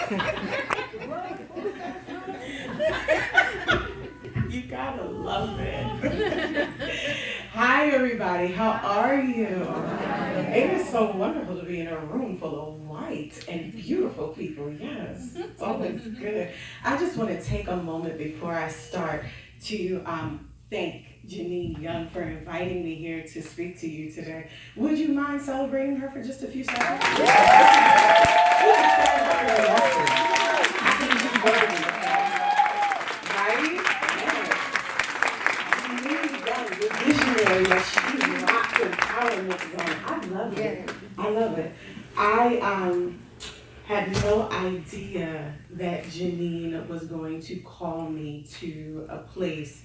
You gotta love it. Hi, everybody. How are you? It is so wonderful to be in a room full of white and beautiful people. Yes, it's always good. I just want to take a moment before I start to thank Janine Young for inviting me here to speak to you today. Would you mind celebrating her for just a few seconds? Right? The visionary that she rocked empowerment zone. I love it. I love it. I had no idea that Janine was going to call me to a place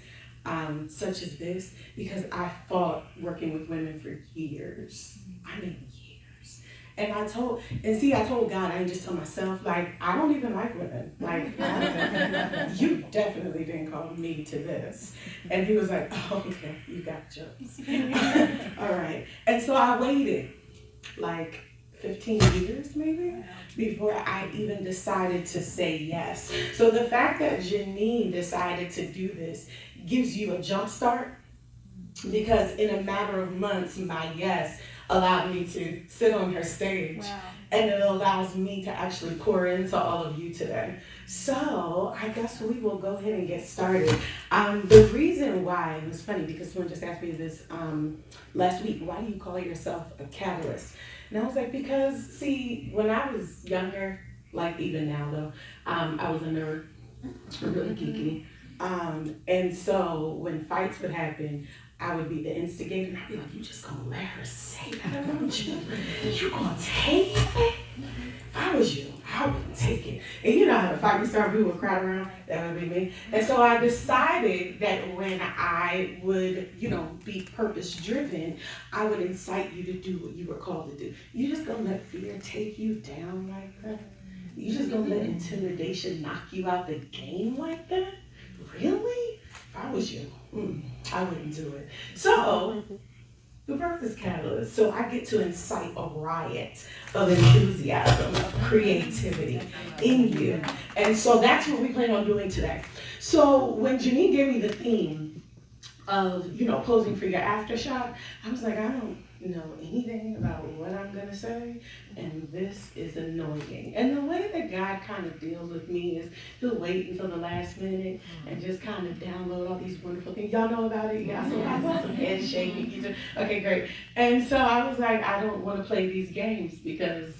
such as this because I fought working with women for years. I mean years. And I told God, I didn't just tell myself, like, I don't even like women. Like, you definitely didn't call me to this. And he was like, oh, okay, you got jokes. All right. And so I waited like 15 years maybe before I even decided to say yes. So the fact that Janine decided to do this gives you a jump start because in a matter of months, my yes allowed me to sit on her stage. Wow. And it allows me to actually pour into all of you today. So I guess we will go ahead and get started. The reason why, it was funny because someone just asked me this last week, why do you call yourself a catalyst? And I was like, because see, when I was younger, like even now though, I was a nerd, really geeky. And so when fights would happen, I would be the instigator, and I'd be like, you just gonna let her say that around you? You gonna take it? If I was you, I wouldn't take it. And you know how the fight we start, we would crowd around, that would be me. And so I decided that when I would, be purpose driven, I would incite you to do what you were called to do. You just gonna let fear take you down like that? You just gonna let intimidation knock you out the game like that? Really? If I was you, I wouldn't do it. So, the purpose catalyst. So I get to incite a riot of enthusiasm, of creativity in you. And so that's what we plan on doing today. So when Janine gave me the theme of, posing for your aftershock, I was like, I don't know anything about what I'm gonna say, and this is annoying. And the way that God kind of deals with me is he'll wait until the last minute and just kind of download all these wonderful things. Y'all know about it? Yeah, I saw some head shaking. Okay, great. And so I was like, I don't want to play these games because,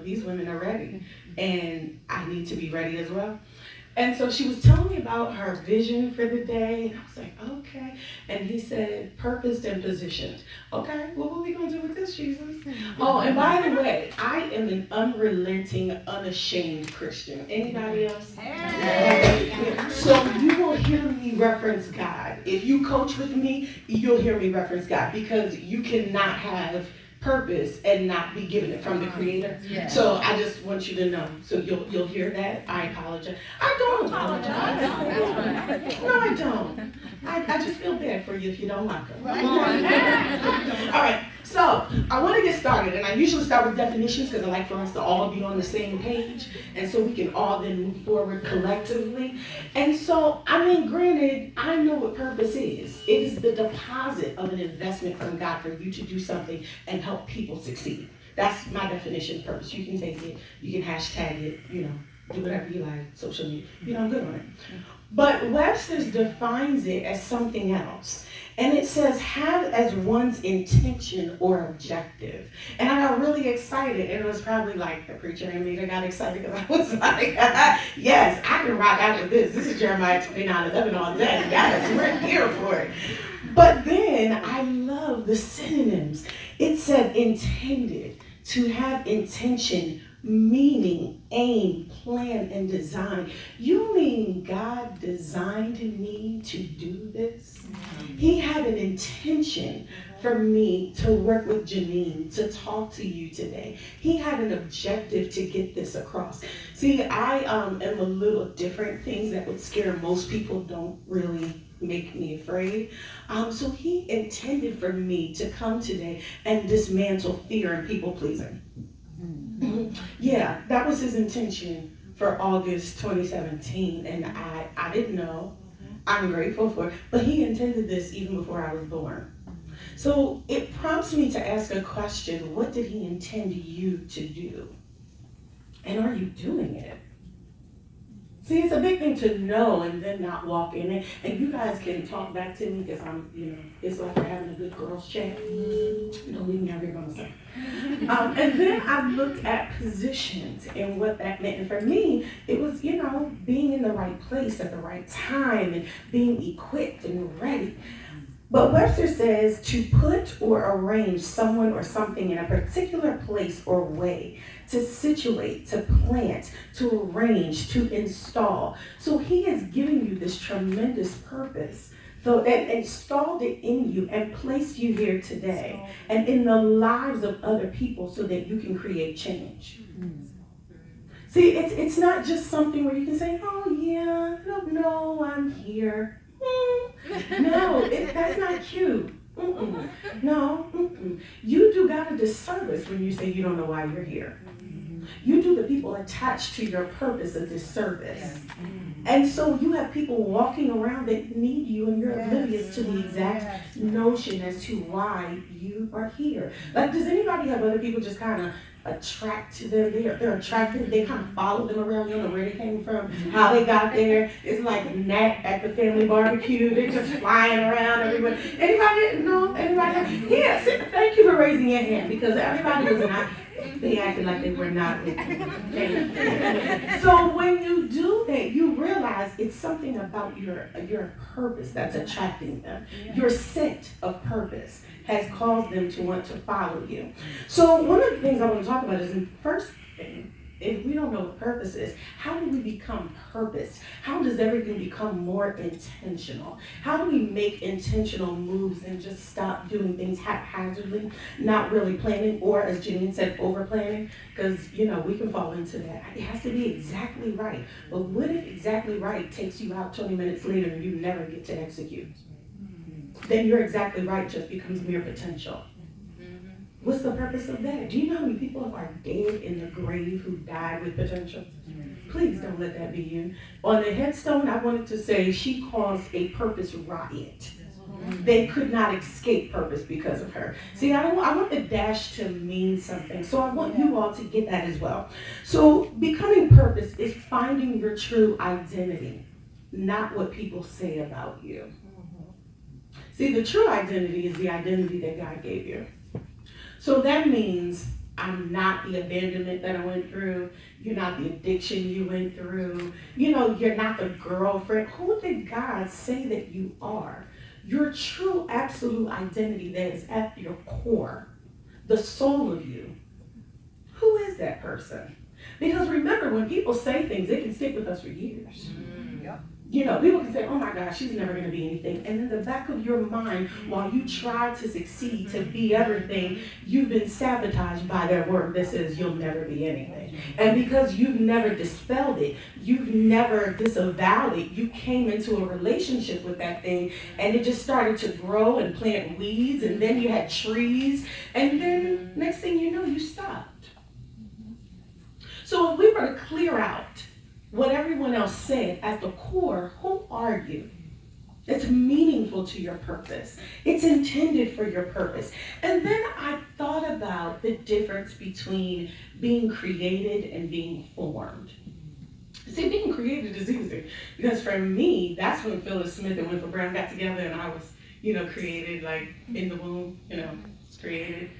these women are ready and I need to be ready as well. And so she was telling me about her vision for the day, and I was like, okay. And he said, purposed and positioned. Okay, well, what are we going to do with this, Jesus? Oh, and by the way, I am an unrelenting, unashamed Christian. Anybody else? Yeah. So you will hear me reference God. If you coach with me, you'll hear me reference God because you cannot have purpose and not be given it from the creator. Yeah. So I just want you to know. So you'll hear that. I apologize. I don't apologize. No, I don't. I just feel bad for you if you don't like her. All right. So I want to get started, and I usually start with definitions because I like for us to all be on the same page, and so we can all then move forward collectively. And so, granted, I know what purpose is. It is the deposit of an investment from God for you to do something and help people succeed. That's my definition of purpose. You can take it, you can hashtag it, do whatever you like, social media. I'm good on it. But Webster's defines it as something else. And it says, have as one's intention or objective. And I got really excited. And it was probably like the preacher in me that got excited because I was like, yes, I can rock out with this. This is Jeremiah 29:11 all day. Yes, we're here for it. But then I love the synonyms. It said intended, to have intention, meaning, aim, plan, and design. You mean God designed me to do this? He had an intention for me to work with Janine, to talk to you today. He had an objective to get this across. See, I am a little different. Things that would scare most people don't really make me afraid. So he intended for me to come today and dismantle fear and people pleasing. Yeah, that was his intention for August 2017, and I didn't know. I'm grateful for it, but he intended this even before I was born. So it prompts me to ask a question: what did he intend you to do? And are you doing it? See, it's a big thing to know and then not walk in it. And you guys can talk back to me because it's like we're having a good girls chat. Don't leave me out here by myself. And then I looked at positions and what that meant. And for me, it was, being in the right place at the right time and being equipped and ready. But Webster says to put or arrange someone or something in a particular place or way, to situate, to plant, to arrange, to install. So he has given you this tremendous purpose, and installed it in you and placed you here today and in the lives of other people so that you can create change. See, it's not just something where you can say, oh yeah, no, I'm here. No, that's not cute. No. You do God a disservice when you say you don't know why you're here. You do the people attached to your purpose a disservice. And so you have people walking around that need you and you're oblivious to the exact notion as to why you are here. Like, does anybody have other people just kind of attract to them? They're attractive. They kind of follow them around. You don't know where they came from, how they got there. It's like Nat at the family barbecue. They're just flying around everywhere. Anybody? No? Anybody? Yes. Thank you for raising your hand because everybody was not. They acted like they were not. So when you do that, you realize it's something about your purpose that's attracting them. Your scent of purpose has caused them to want to follow you. So one of the things I want to talk about is the first thing, if we don't know what purpose is, how do we become purpose? How does everything become more intentional? How do we make intentional moves and just stop doing things haphazardly, not really planning, or as Janine said, over planning? Because, we can fall into that. It has to be exactly right. But what if exactly right takes you out 20 minutes later and you never get to execute? Then you're exactly right just becomes mere potential. What's the purpose of that? Do you know how many people are dead in the grave who died with potential? Please don't let that be you. On the headstone, I wanted to say she caused a purpose riot. They could not escape purpose because of her. See, I want the dash to mean something. So I want you all to get that as well. So becoming purpose is finding your true identity, not what people say about you. See, the true identity is the identity that God gave you. So that means I'm not the abandonment that I went through. You're not the addiction you went through. You're not the girlfriend. Who did God say that you are? Your true absolute identity that is at your core, the soul of you. Who is that person? Because remember, when people say things, they can stick with us for years. People can say, oh my gosh, she's never going to be anything. And in the back of your mind, while you try to succeed, to be everything, you've been sabotaged by their word that says you'll never be anything. And because you've never dispelled it, you've never disavowed it, you came into a relationship with that thing and it just started to grow and plant weeds, and then you had trees, and then next thing you know, you stopped. So if we were to clear out what everyone else said, at the core, who are you? It's meaningful to your purpose. It's intended for your purpose. And then I thought about the difference between being created and being formed. See, being created is easy because for me, that's when Phyllis Smith and Winfrey Brown got together and I was, created like in the womb, created.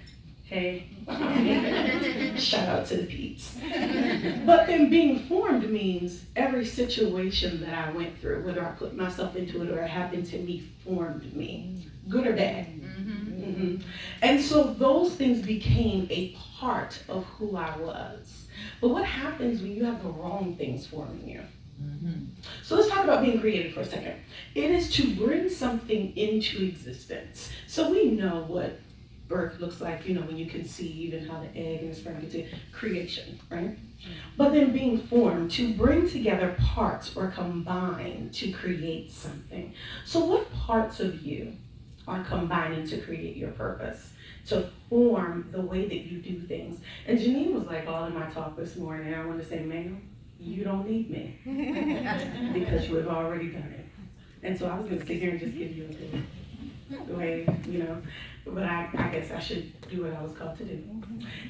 Hey, shout out to the peeps. But then being formed means every situation that I went through, whether I put myself into it or it happened to me, formed me, good or bad. And so those things became a part of who I was. But what happens when you have the wrong things forming you? So let's talk about being creative for a second. It is to bring something into existence. So we know what birth looks like, when you conceive and how the egg and the sperm get to creation, right? But then being formed, to bring together parts or combine to create something. So what parts of you are combining to create your purpose, to form the way that you do things? And Janine was like all in my talk this morning, I want to say, ma'am, you don't need me because you have already done it. And so I was gonna sit here and just give you a way, but I guess I should do what I was called to do.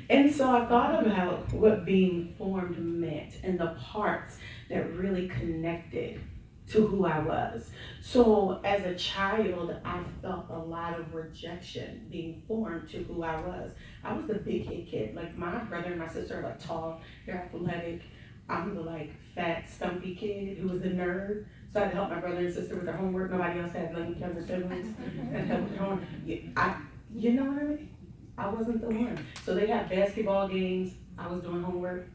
And so I thought about what being formed meant and the parts that really connected to who I was. So as a child, I felt a lot of rejection being formed to who I was. I was the big hit kid. Like my brother and my sister are like tall, they're athletic. I'm the like fat, stumpy kid who was the nerd. So I had to help my brother and sister with their homework. Nobody else had like younger siblings and help with their homework. You know what I mean? I wasn't the one. So they had basketball games. I was doing homework.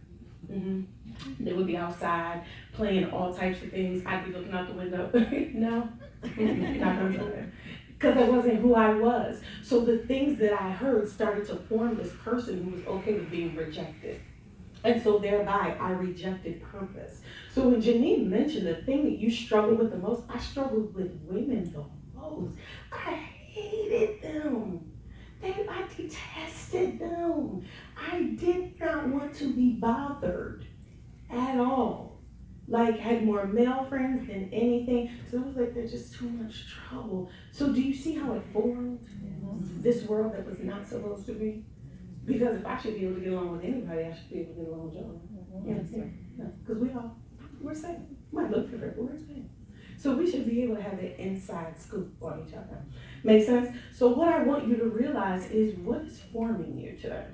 They would be outside playing all types of things. I'd be looking out the window. No, not gonna do that. Because that wasn't who I was. So the things that I heard started to form this person who was okay with being rejected. And so thereby, I rejected purpose. So when Janine mentioned the thing that you struggle with the most, I struggled with women the most. I hated them. I detested them. I did not want to be bothered at all. Like, had more male friends than anything. So it was like, they're just too much trouble. So do you see how it formed this world that was not supposed to be? Because if I should be able to get along with anybody, I should be able to get along with Joe. No, because we're same. Might look different, but we're same. So we should be able to have the inside scoop on each other. Make sense? So what I want you to realize is what is forming you today.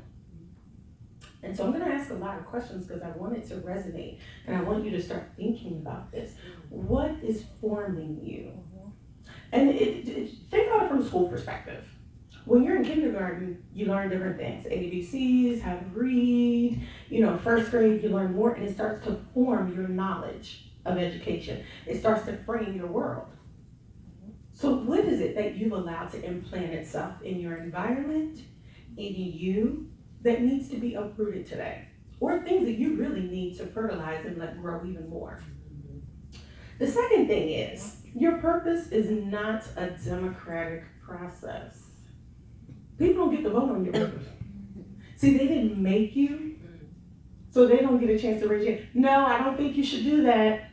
And so I'm going to ask a lot of questions because I want it to resonate. And I want you to start thinking about this. What is forming you? And think about it from a school perspective. When you're in kindergarten, you learn different things. ABCs, how to read, first grade, you learn more, and it starts to form your knowledge of education. It starts to frame your world. So what is it that you've allowed to implant itself in your environment, in you, that needs to be uprooted today? Or things that you really need to fertilize and let grow even more? The second thing is, your purpose is not a democratic process. People don't get to vote on your purpose. See, they didn't make you, so they don't get a chance to raise your hand. No, I don't think you should do that.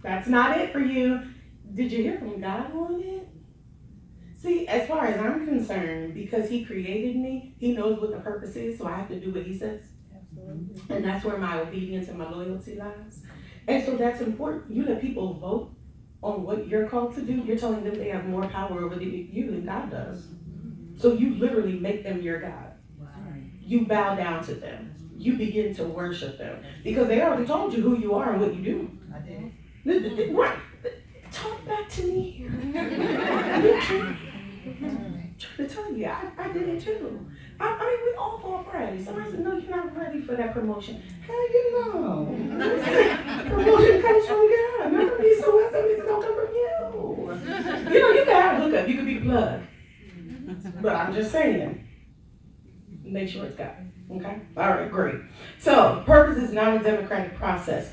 That's not it for you. Did you hear from God on it? See, as far as I'm concerned, because he created me, he knows what the purpose is, so I have to do what he says. Absolutely. And that's where my obedience and my loyalty lies. And so that's important. You let people vote on what you're called to do, you're telling them they have more power over you than God does. So you literally make them your God. You bow down to them. You begin to worship them. Because they already told you who you are and what you do. I did. Right. Talk back to me here. I'm trying to tell you, I did it too. I mean, we all fall prey. Somebody said, no, you're not ready for that promotion. Hell, you know. Promotion comes from God. Not from me, so what? That means it don't come from you. You can have a hookup. You can be the plug. But I'm just saying, make sure it's God. Okay? All right, great. So, purpose is not a democratic process.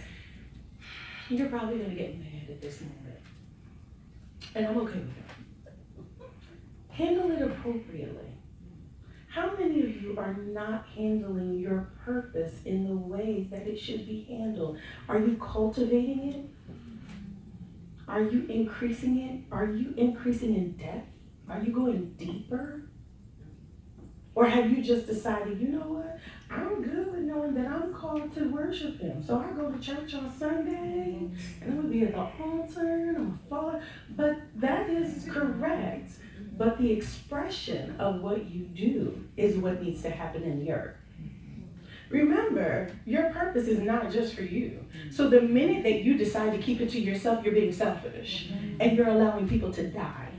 You're probably going to get mad at this moment. And I'm okay with it. Handle it appropriately. How many of you are not handling your purpose in the way that it should be handled? Are you cultivating it? Are you increasing it? Are you increasing in depth? Are you going deeper? Or have you just decided, you know what? I'm good with knowing that I'm called to worship him. So I go to church on Sunday, and I'm going to be at the altar, and I'm going to follow. But that is correct. But the expression of what you do is what needs to happen in the earth. Remember, your purpose is not just for you. So the minute that you decide to keep it to yourself, you're being selfish. And you're allowing people to die.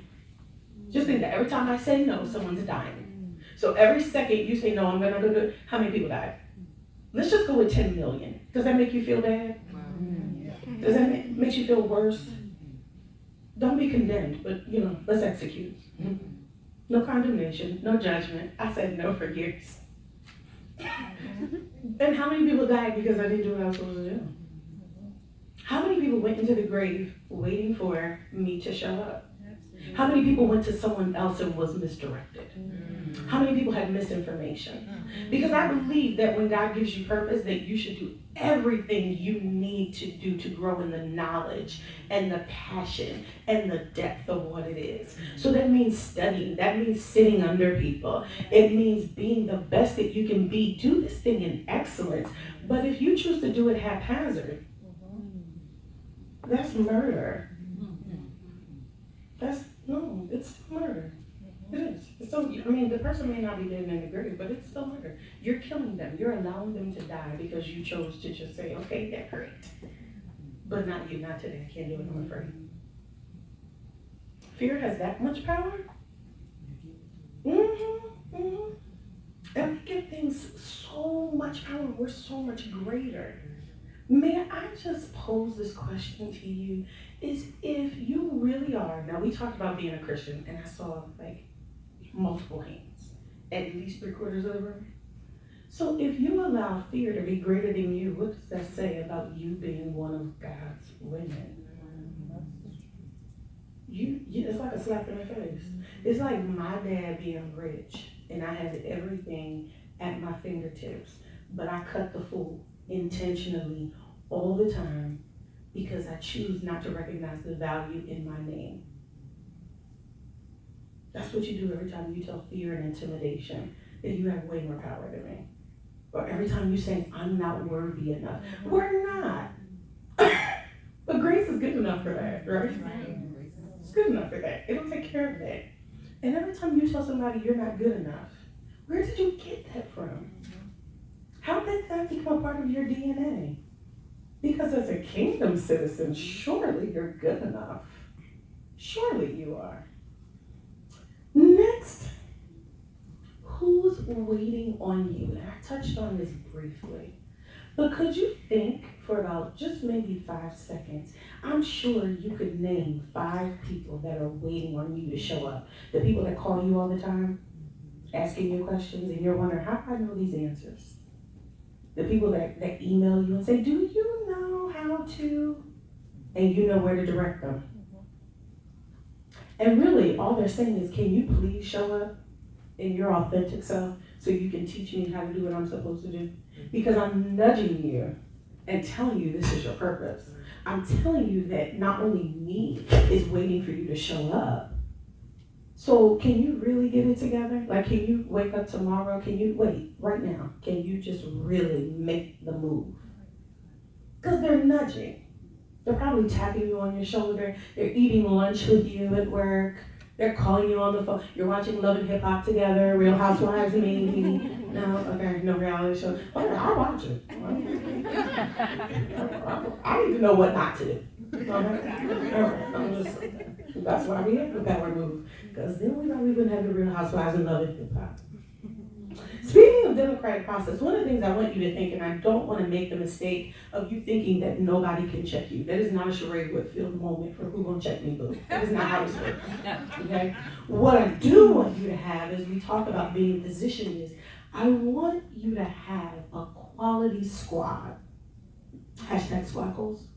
Just think that every time I say no, someone's dying. So every second you say, no, I'm going to go do it, how many people died? Let's just go with 10 million. Does that make you feel bad? Does that make you feel worse? Don't be condemned, but, let's execute. No condemnation, no judgment. I said no for years. And how many people died because I didn't do what I was supposed to do? How many people went into the grave waiting for me to show up? How many people went to someone else and was misdirected? How many people have misinformation? Because I believe that when God gives you purpose, that you should do everything you need to do to grow in the knowledge and the passion and the depth of what it is. So that means studying. That means sitting under people. It means being the best that you can be. Do this thing in excellence. But if you choose to do it haphazard, that's murder. It's murder. It is. So, I mean, the person may not be dead in the grave, but it's still murder. You're killing them. You're allowing them to die because you chose to just say, okay, they're great. But not you, not today. I can't do it, I'm afraid. Fear has that much power? And we give things so much power. We're so much greater. May I just pose this question to you? Is if you really are, now we talked about being a Christian, and I saw like multiple hands, at least 3/4 of the room. So if you allow fear to be greater than you, what does that say about you being one of God's women? It's like a slap in the face. It's like my dad being rich, and I had everything at my fingertips, but I cut the fool intentionally all the time because I choose not to recognize the value in my name. That's what you do every time you tell fear and intimidation that you have way more power than me. Or every time you say, I'm not worthy enough. We're not. But grace is good enough for that, right? It's good enough for that. It'll take care of that. And every time you tell somebody you're not good enough, where did you get that from? How did that become a part of your DNA? Because as a kingdom citizen, surely you're good enough. Surely you are. Next, who's waiting on you? And I touched on this briefly. But could you think for about just maybe 5 seconds? I'm sure you could name 5 people that are waiting on you to show up. The people that call you all the time, asking you questions, and you're wondering, how do I know these answers? The people that email you and say, do you know how to? And you know where to direct them. And really, all they're saying is, can you please show up in your authentic self so you can teach me how to do what I'm supposed to do? Because I'm nudging you and telling you this is your purpose. I'm telling you that not only me is waiting for you to show up. So can you really get it together? Like, can you wake up tomorrow? Can you wait right now? Can you just really make the move? Because they're nudging. They're probably tapping you on your shoulder. They're eating lunch with you at work. They're calling you on the phone. You're watching Love and Hip Hop together, Real Housewives maybe. No, okay, no reality show. Oh, I'll watch it. I need to know what not to do. That's why we have the power move. Because then we probably wouldn't have the Real Housewives and Love and Hip Hop. Speaking of democratic process, one of the things I want you to think, and I don't want to make the mistake of you thinking that nobody can check you. That is not a Sheree Whitfield moment for who gonna check me, boo. That is not how this works. Okay? What I do want you to have as we talk about being positioned is, I want you to have a quality squad. Hashtag squad goals.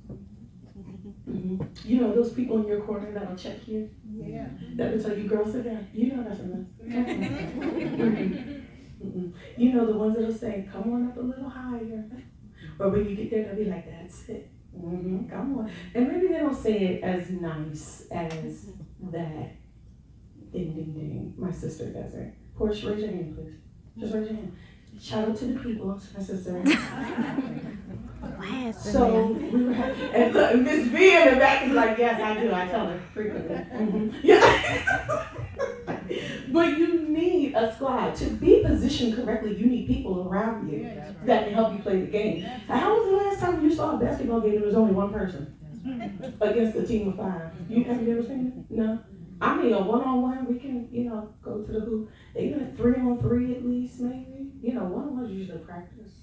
Mm-hmm. You know those people in your corner that'll check you? Yeah. That will tell you, girl, sit down. You know that's a mess. You know the ones that'll say, come on up a little higher. Or when you get there, they'll be like, that's it. Come on. And maybe they don't say it as nice as that. Ding, ding, ding. My sister does it. Portia, raise your hand, please. Just raise your hand. Shout out to the people, my sister. So we were having, and Miss V in the back is like, yes, I do. I tell her frequently. Yeah. But you need a squad. To be positioned correctly, you need people around you that can help you play the game. How was the last time you saw a basketball game and there was only one person against a team of 5? You have ever seen it? No? I mean, a one-on-one, we can, go to the hoop. Even a 3-on-3 at least, maybe. One-on-one's usually practice.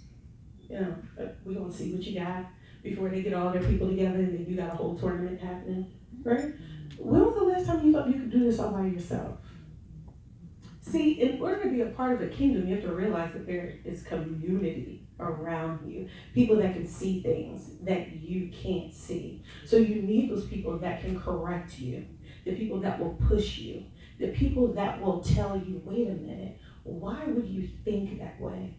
We're going to see what you got before they get all their people together and then you got a whole tournament happening, right? When was the last time you thought you could do this all by yourself? See, in order to be a part of a kingdom, you have to realize that there is community around you. People that can see things that you can't see. So you need those people that can correct you. The people that will push you. The people that will tell you, wait a minute, Why would you think that way?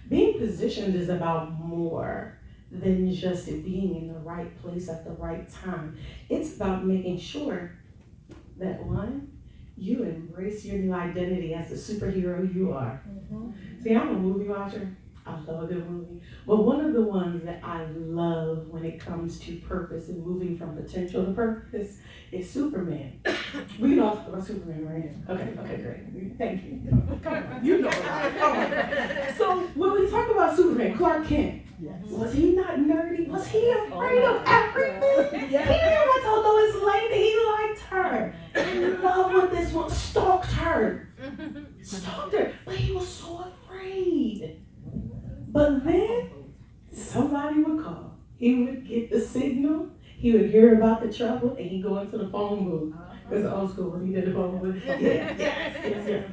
Being positioned is about more than just being in the right place at the right time. It's about making sure that one, you embrace your new identity as the superhero you are. See, I'm a movie watcher. I love a good movie. But one of the ones that I love when it comes to purpose and moving from potential to purpose is Superman. We know talk about Superman, right? Okay, great. Thank you. Come on. You know about it. Come on. So when we talk about Superman, Clark Kent, was he not nerdy? Was he afraid of everything? He never told Lois Lane that he liked her. In love with this one, stalked her. But he was so afraid. But then somebody would call. He would get the signal. He would hear about the trouble, and he'd go into the phone booth. It was old school when he did the phone booth. Yes.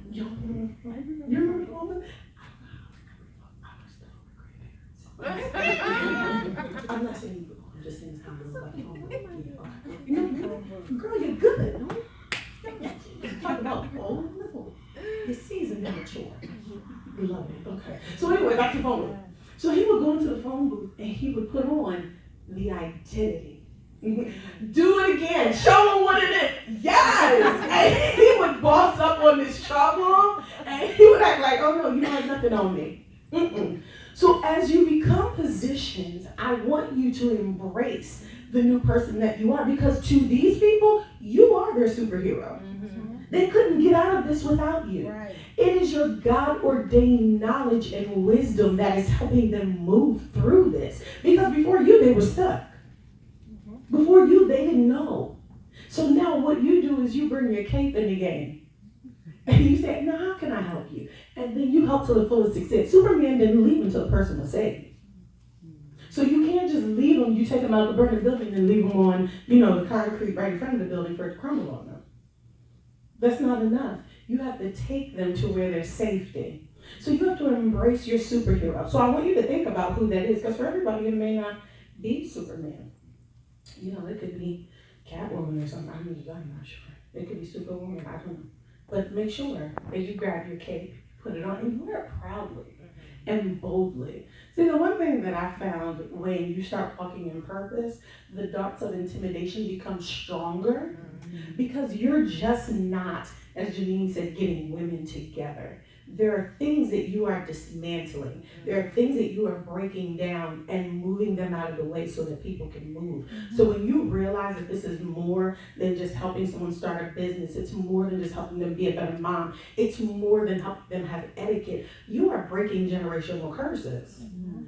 You remember the phone booth? I'm not saying you, I'm just saying how you like phone booth. Girl, you're good. Talk about old level. You're seasoned and mature. Love it. Okay. So anyway, back to the phone booth. So he would go into the phone booth and he would put on the identity. Do it again. Show them what it is. Yes. And he would boss up on this trouble and he would act like, oh no, you don't have nothing on me. So as you become positioned, I want you to embrace the new person that you are, because to these people, you are their superhero. They couldn't get out of this without you. Right. It is your God-ordained knowledge and wisdom that is helping them move through this. Because before you, they were stuck. Before you, they didn't know. So now what you do is you bring your cape in the game. And you say, now how can I help you? And then you help to the fullest extent. Superman didn't leave until the person was saved. So you can't just leave them, you take them out of the burning building and leave them on, the concrete right in front of the building for it to crumble on them. That's not enough. You have to take them to where there's safety. So you have to embrace your superhero. So I want you to think about who that is, because for everybody, it may not be Superman. It could be Catwoman or something. I'm not sure. It could be Superwoman. I don't know. But make sure that you grab your cape, put it on, and wear it proudly and boldly. See, the one thing that I found when you start walking in purpose, the darts of intimidation become stronger because you're just not, as Janine said, getting women together. There are things that you are dismantling. There are things that you are breaking down and moving them out of the way so that people can move. So when you realize that this is more than just helping someone start a business, it's more than just helping them be a better mom, it's more than helping them have etiquette, you are breaking generational curses.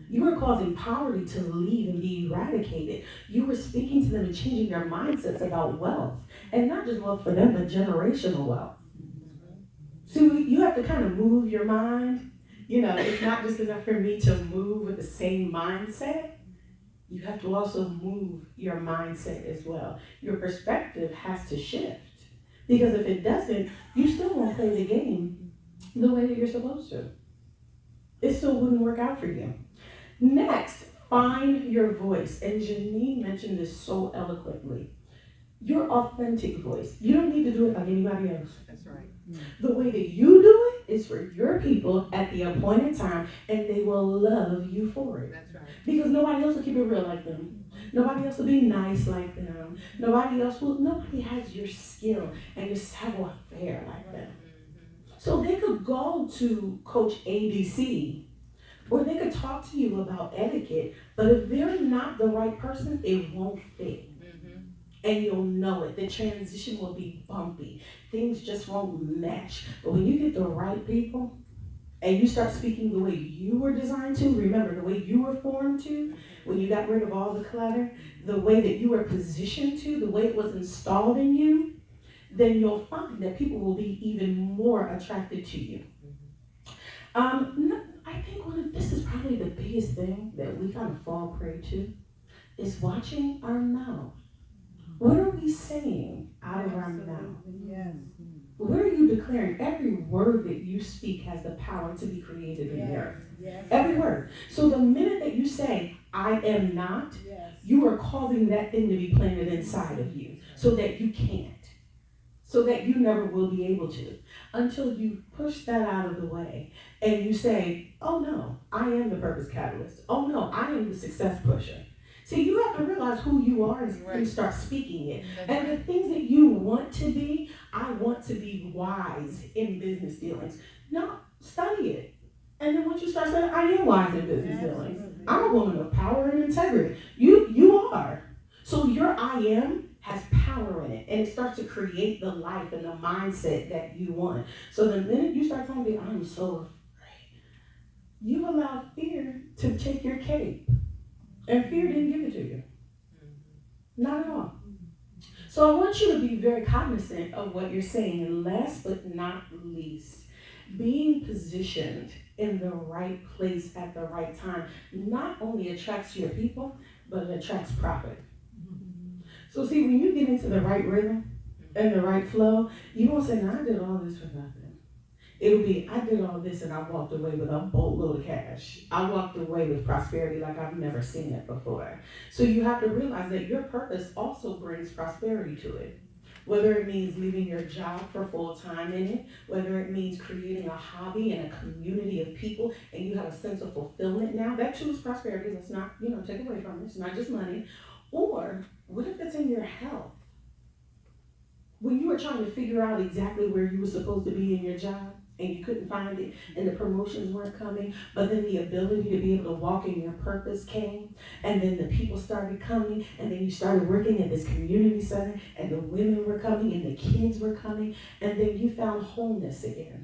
You are causing poverty to leave and be eradicated. You are speaking to them and changing their mindsets about wealth. And not just wealth for them, but generational wealth. So you have to kind of move your mind. It's not just enough for me to move with the same mindset. You have to also move your mindset as well. Your perspective has to shift. Because if it doesn't, you still won't play the game the way that you're supposed to. It still wouldn't work out for you. Next, find your voice. And Janine mentioned this so eloquently. Your authentic voice. You don't need to do it like anybody else. That's right. The way that you do it is for your people at the appointed time, and they will love you for it. That's right. Because nobody else will keep it real like them. Nobody else will be nice like them. Nobody has your skill and your savoir-faire like them. So they could go to Coach ABC, or they could talk to you about etiquette, but if they're not the right person, it won't fit. And you'll know it. The transition will be bumpy. Things just won't mesh. But when you get the right people and you start speaking the way you were designed to, remember the way you were formed to, when you got rid of all the clutter, the way that you were positioned to, the way it was installed in you, then you'll find that people will be even more attracted to you. I think this is probably the biggest thing that we kind of fall prey to is watching our mouth. What are we saying out of our mouth? Yes. What are you declaring? Every word that you speak has the power to be created in the earth. Yes. Every word. So the minute that you say, I am not, you are causing that thing to be planted inside of you so that you can't. so that you never will be able to until you push that out of the way and you say, oh no, I am the purpose catalyst. Oh no, I am the success pusher. See, you have to realize who you are and start speaking it. And the things that you want to be, I want to be wise in business dealings. No, study it. And then once you start saying, I am wise in business dealings. I'm a woman of power and integrity. You are. So your I am has power in it, and it starts to create the life and the mindset that you want. So the minute you start telling me, I'm so afraid, you allow fear to take your cape. And fear didn't give it to you. Not at all. So I want you to be very cognizant of what you're saying. Last but not least, being positioned in the right place at the right time not only attracts your people, but it attracts profit. So see, when you get into the right rhythm and the right flow, you won't say, no, I did all this for nothing. It'll be, I did all this and I walked away with a boatload of cash. I walked away with prosperity like I've never seen it before. So you have to realize that your purpose also brings prosperity to it. Whether it means leaving your job for full time in it, whether it means creating a hobby and a community of people and you have a sense of fulfillment now, that too is prosperity. Let's not, take away from it. It's not just money. Or what if it's in your health? When you were trying to figure out exactly where you were supposed to be in your job and you couldn't find it and the promotions weren't coming, but then the ability to be able to walk in your purpose came, and then the people started coming, and then you started working at this community center and the women were coming and the kids were coming, and then you found wholeness again.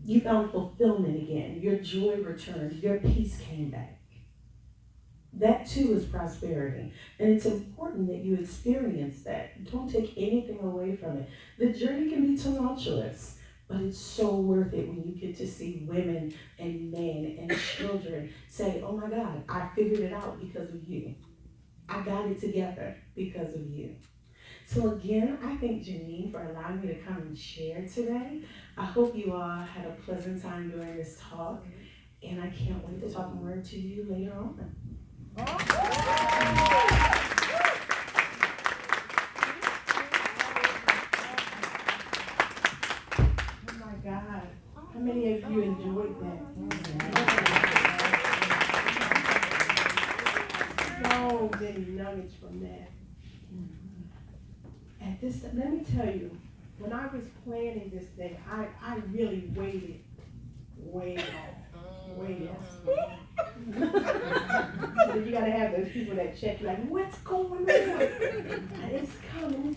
You found fulfillment again. Your joy returned. Your peace came back. That too is prosperity. And it's important that you experience that. Don't take anything away from it. The journey can be tumultuous, but it's so worth it when you get to see women and men and children say, oh my God, I figured it out because of you. I got it together because of you. So again, I thank Janine for allowing me to come and share today. I hope you all had a pleasant time during this talk, and I can't wait to talk more to you later on. Oh my God. How many of you enjoyed that? So many nuggets from that. At this, let me tell you, when I was planning this thing, I really waited way off. Way off. So you gotta have those people that check you like, what's going on? It's coming.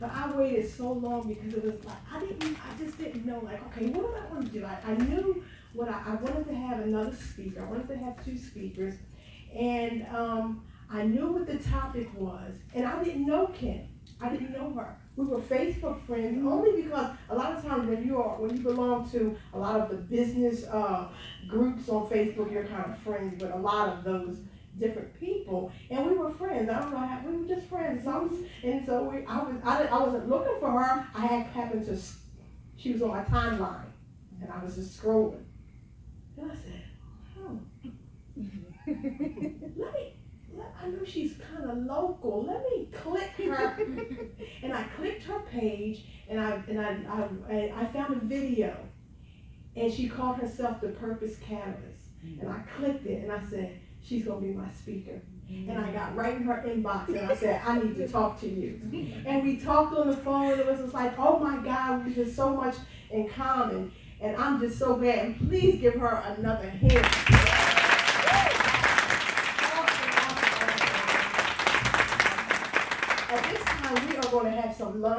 But I waited so long because it was like, I just didn't know, like, okay, what do I want to do? I knew what I wanted to have another speaker. I wanted to have two speakers. And I knew what the topic was. And I didn't know Kim. I didn't know her. We were Facebook friends only because a lot of times when you belong to a lot of the business groups on Facebook, you're kind of friends with a lot of those different people, and we were friends. I don't know how, we were just friends. I wasn't looking for her. I happened to, she was on my timeline, and I was just scrolling, and I said, I know she's kind of local. Let me click her, and I clicked her page, and I found a video, and she called herself the Purpose Catalyst, and I clicked it, and I said, she's gonna be my speaker, and I got right in her inbox, and I said, I need to talk to you, and we talked on the phone. It was just like, oh my God, we have so much in common, and I'm just so glad. And please give her another hand. At this time, we are going to have some lunch.